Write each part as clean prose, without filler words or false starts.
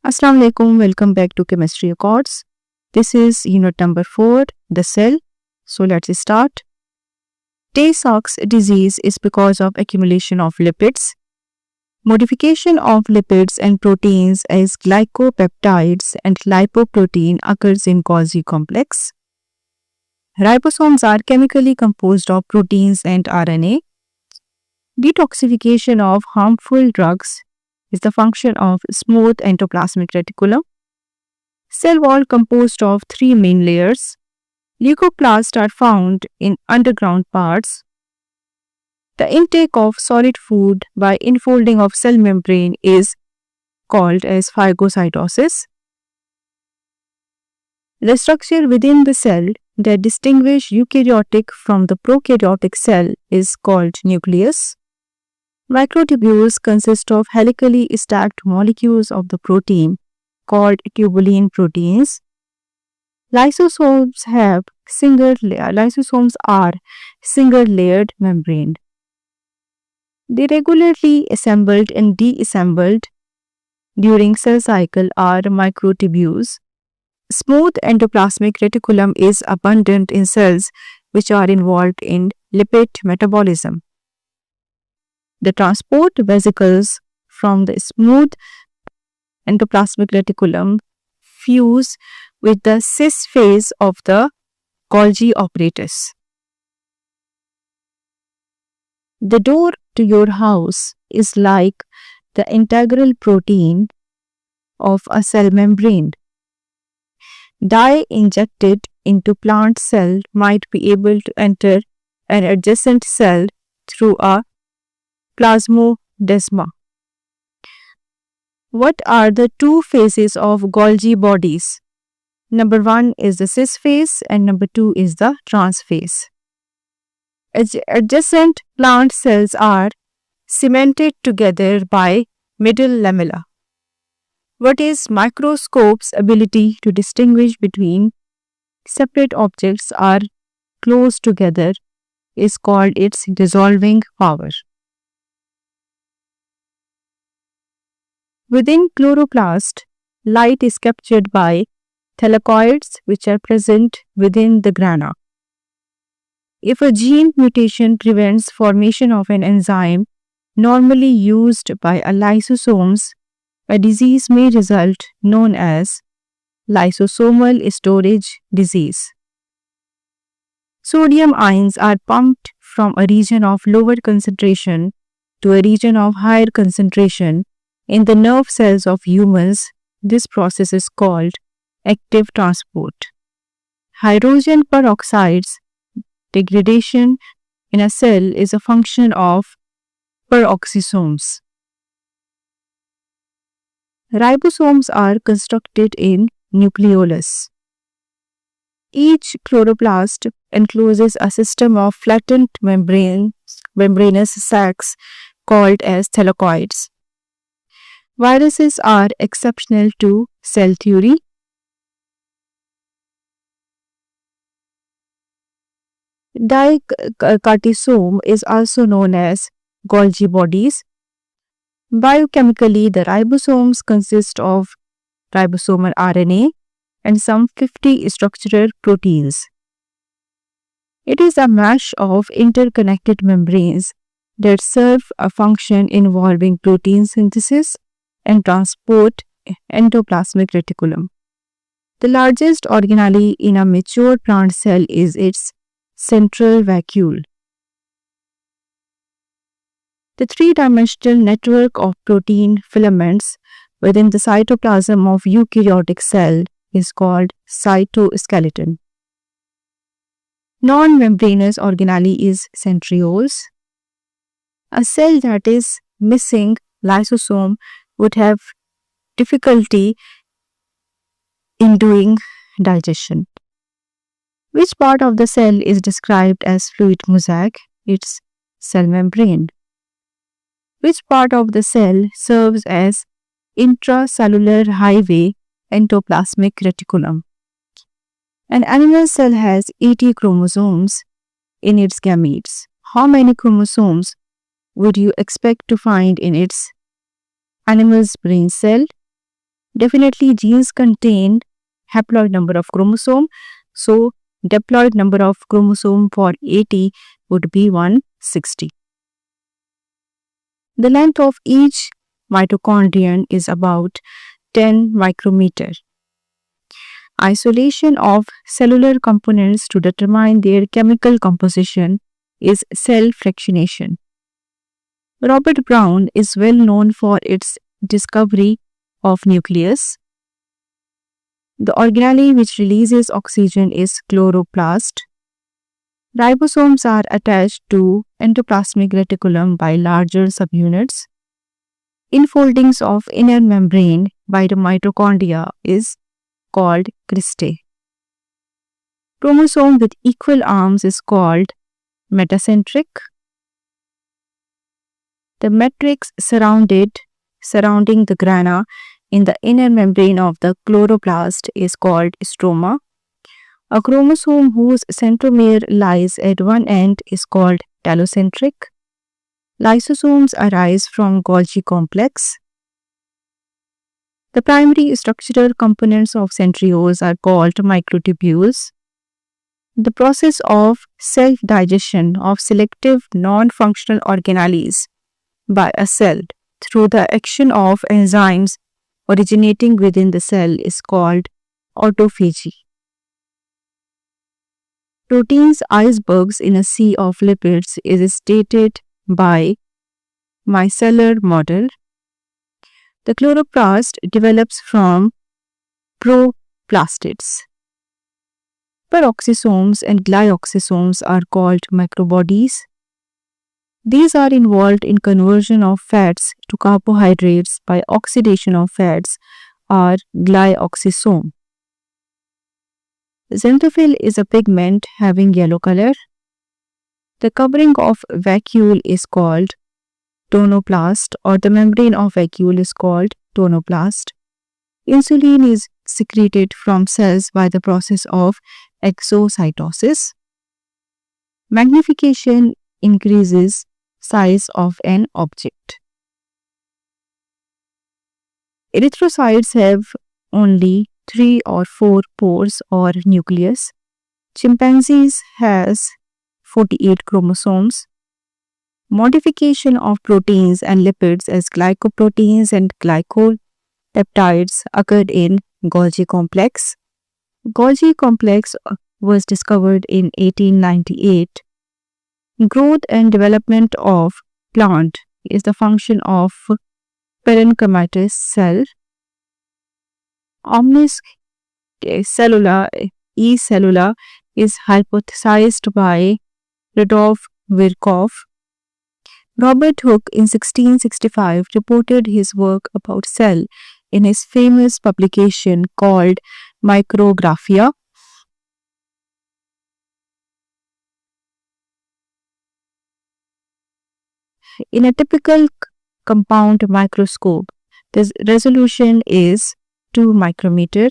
Assalamu alaikum, welcome back to Chemistry Accords. This is unit number 4, the cell. So let's start. Tay-Sachs disease is because of accumulation of lipids. Modification of lipids and proteins as glycopeptides and lipoprotein occurs in Golgi complex. Ribosomes are chemically composed of proteins and RNA. Detoxification of harmful drugs is the function of smooth endoplasmic reticulum. Cell wall composed of 3 main layers. Leucoplasts are found in underground parts. The intake of solid food by infolding of cell membrane is called as phagocytosis. The structure within the cell that distinguishes eukaryotic from the prokaryotic cell is called nucleus. Microtubules consist of helically stacked molecules of the protein called tubulin proteins. Lysosomes are single-layered membrane. They regularly assembled and deassembled during cell cycle are microtubules. Smooth endoplasmic reticulum is abundant in cells which are involved in lipid metabolism. The transport vesicles from the smooth endoplasmic reticulum fuse with the cis phase of the Golgi apparatus. The door to your house is like the integral protein of a cell membrane. Dye injected into plant cell might be able to enter an adjacent cell through a plasmodesma. What are the two phases of Golgi bodies? Number 1 is the cis phase and number 2 is the trans phase. Adjacent plant cells are cemented together by middle lamella. What is microscope's ability to distinguish between separate objects are close together is called its dissolving power. Within chloroplast, light is captured by thylakoids which are present within the grana. If a gene mutation prevents formation of an enzyme normally used by a lysosomes, a disease may result known as lysosomal storage disease. Sodium ions are pumped from a region of lower concentration to a region of higher concentration. In the nerve cells of humans, this process is called active transport. Hydrogen peroxide's degradation in a cell is a function of peroxisomes. Ribosomes are constructed in nucleolus. Each chloroplast encloses a system of flattened membranous sacs called as thylakoids. Viruses are exceptional to cell theory. Dicartisome is also known as Golgi bodies. Biochemically, the ribosomes consist of ribosomal RNA and some 50 structural proteins. It is a mesh of interconnected membranes that serve a function involving protein synthesis and transport endoplasmic reticulum. The largest organelle in a mature plant cell is its central vacuole. The three-dimensional network of protein filaments within the cytoplasm of eukaryotic cell is called cytoskeleton. Non-membranous organelle is centrioles. A cell that is missing lysosome would have difficulty in doing digestion. Which part of the cell is described as fluid mosaic? It's cell membrane. Which part of the cell serves as intracellular highway endoplasmic reticulum? An animal cell has 80 chromosomes in its gametes. How many chromosomes would you expect to find in its animal's brain cell? Definitely genes contain haploid number of chromosome. So diploid number of chromosome for 80 would be 160. The length of each mitochondrion is about 10 micrometer. Isolation of cellular components to determine their chemical composition is cell fractionation. Robert Brown is well known for its discovery of nucleus. The organelle which releases oxygen is chloroplast. Ribosomes are attached to endoplasmic reticulum by larger subunits. Infoldings of inner membrane by the mitochondria is called cristae. Chromosome with equal arms is called metacentric. The matrix surrounding the grana in the inner membrane of the chloroplast is called stroma. A chromosome whose centromere lies at one end is called telocentric. Lysosomes arise from Golgi complex. The primary structural components of centrioles are called microtubules. The process of self-digestion of selective non-functional organelles by a cell through the action of enzymes originating within the cell is called autophagy. Proteins icebergs in a sea of lipids is stated by micellar model. The chloroplast develops from proplastids. Peroxisomes and glyoxysomes are called microbodies. These are involved in conversion of fats to carbohydrates by oxidation of fats or glyoxysome. Xanthophyll is a pigment having yellow color. The covering of vacuole is called tonoplast, or the membrane of vacuole is called tonoplast. Insulin is secreted from cells by the process of exocytosis. Magnification increases size of an object. Erythrocytes have only 3 or 4 pores or nucleus. Chimpanzees has 48 chromosomes. Modification of proteins and lipids as glycoproteins and glycopeptides occurred in Golgi complex. Golgi complex was discovered in 1898. Growth and development of plant is the function of parenchymatous cell. Omnis cellula E-cellula is hypothesized by Rudolf Virchow. Robert Hooke in 1665 reported his work about cell in his famous publication called Micrographia. In a typical compound microscope, the resolution is 2 micrometer.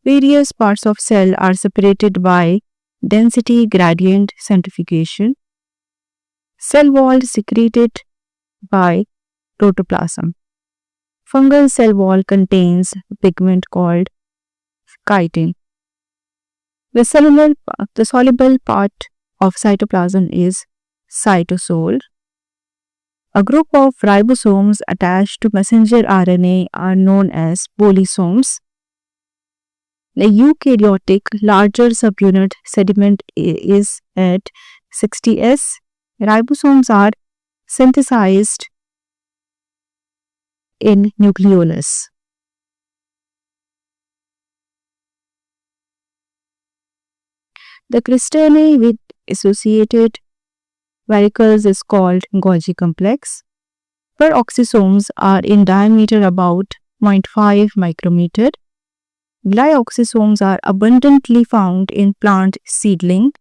Various parts of cell are separated by density gradient centrifugation. Cell wall secreted by protoplasm. Fungal cell wall contains a pigment called chitin. The soluble part of cytoplasm is cytosol. A group of ribosomes attached to messenger RNA are known as polysomes. The eukaryotic larger subunit segment is at 60S. Ribosomes are synthesized in nucleolus. The cristae with associated varicles is called Golgi complex. Peroxisomes are in diameter about 0.5 micrometer. Glyoxysomes are abundantly found in plant seedling.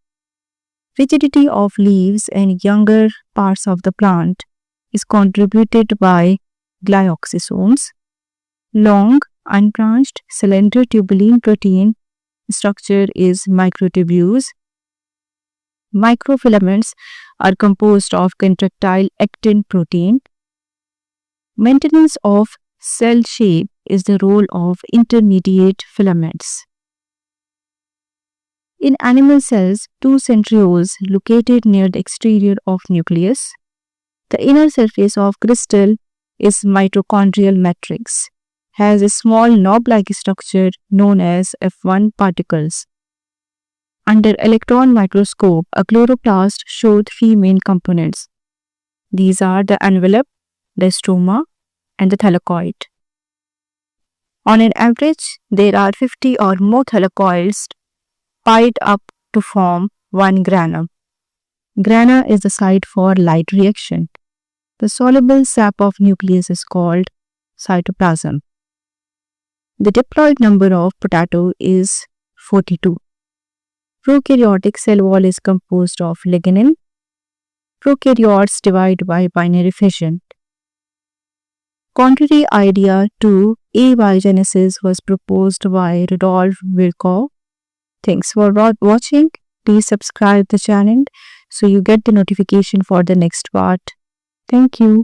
Rigidity of leaves and younger parts of the plant is contributed by glyoxysomes. Long, unbranched, slender tubuline protein structure is microtubules. Microfilaments are composed of contractile actin protein. Maintenance of cell shape is the role of intermediate filaments. In animal cells, two centrioles located near the exterior of nucleus. The inner surface of crystal is mitochondrial matrix, has a small knob-like structure known as F1 particles. Under electron microscope, a chloroplast shows three main components. These are the envelope, the stroma, and the thylakoid. On an average, there are 50 or more thylakoids piled up to form one grana. Grana is the site for light reaction. The soluble sap of nucleus is called cytoplasm. The diploid number of potato is 42. Prokaryotic cell wall is composed of lignin. Prokaryotes divide by binary fission. Contrary idea to abiogenesis was proposed by Rudolf Virchow. Thanks for watching. Please subscribe the channel so you get the notification for the next part. Thank you.